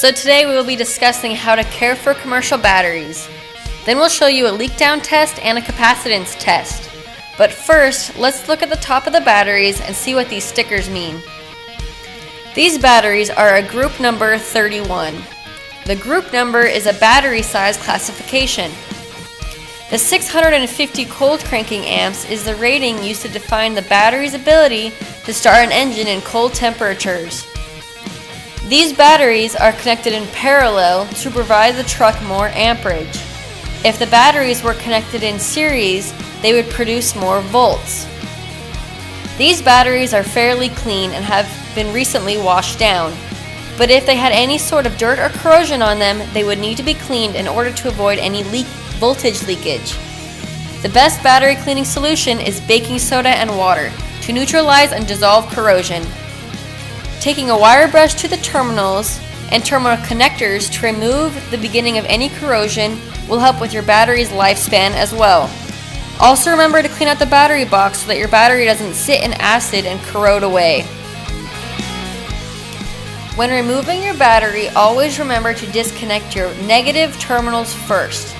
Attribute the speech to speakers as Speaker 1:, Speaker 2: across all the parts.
Speaker 1: So today we will be discussing how to care for commercial batteries. Then we'll show you a leak down test and a capacitance test. But first, let's look at the top of the batteries and see what these stickers mean. These batteries are a group number 31. The group number is a battery size classification. The 650 cold cranking amps is the rating used to define the battery's ability to start an engine in cold temperatures. These batteries are connected in parallel to provide the truck more amperage. If the batteries were connected in series, they would produce more volts. These batteries are fairly clean and have been recently washed down, but if they had any sort of dirt or corrosion on them, they would need to be cleaned in order to avoid any voltage leakage. The best battery cleaning solution is baking soda and water to neutralize and dissolve corrosion. Taking a wire brush to the terminals and terminal connectors to remove the beginning of any corrosion will help with your battery's lifespan as well. Also remember to clean out the battery box so that your battery doesn't sit in acid and corrode away. When removing your battery, always remember to disconnect your negative terminals first.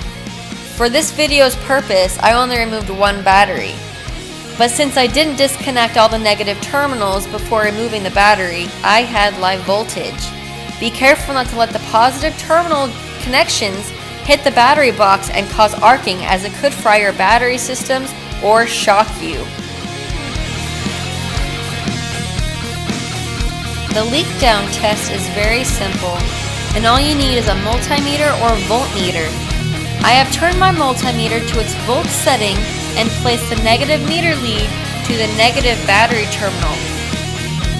Speaker 1: For this video's purpose, I only removed one battery. But since I didn't disconnect all the negative terminals before removing the battery, I had live voltage. Be careful not to let the positive terminal connections hit the battery box and cause arcing, as it could fry your battery systems or shock you. The leak down test is very simple, and all you need is a multimeter or voltmeter. I have turned my multimeter to its volt setting and placed the negative meter lead to the negative battery terminal.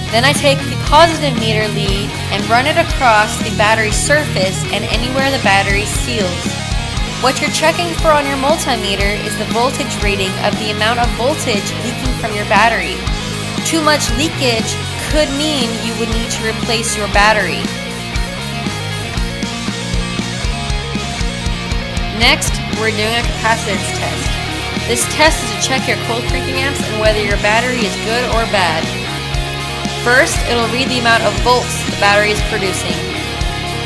Speaker 1: Then I take the positive meter lead and run it across the battery surface and anywhere the battery seals. What you're checking for on your multimeter is the voltage rating of the amount of voltage leaking from your battery. Too much leakage could mean you would need to replace your battery. Next, we're doing a capacitance test. This test is to check your cold cranking amps and whether your battery is good or bad. First, it'll read the amount of volts the battery is producing.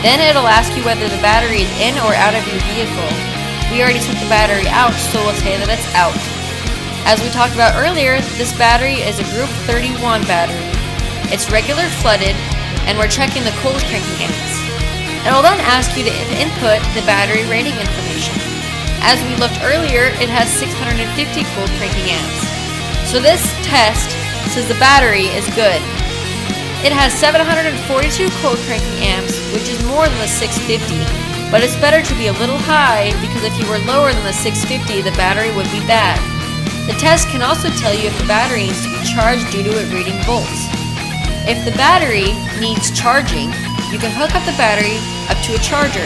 Speaker 1: Then it'll ask you whether the battery is in or out of your vehicle. We already took the battery out, so we'll say that it's out. As we talked about earlier, this battery is a group 31 battery. It's regular flooded, and we're checking the cold cranking amps. It'll then ask you to input the battery rating information. As we looked earlier, it has 650 cold cranking amps. So this test says the battery is good. It has 742 cold cranking amps, which is more than the 650, but it's better to be a little high because if you were lower than the 650, the battery would be bad. The test can also tell you if the battery needs to be charged due to it reading volts. If the battery needs charging, you can hook up the battery up to a charger.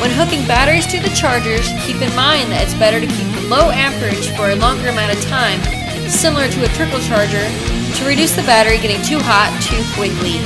Speaker 1: When hooking batteries to the chargers, keep in mind that it's better to keep the low amperage for a longer amount of time, similar to a trickle charger, to reduce the battery getting too hot too quickly.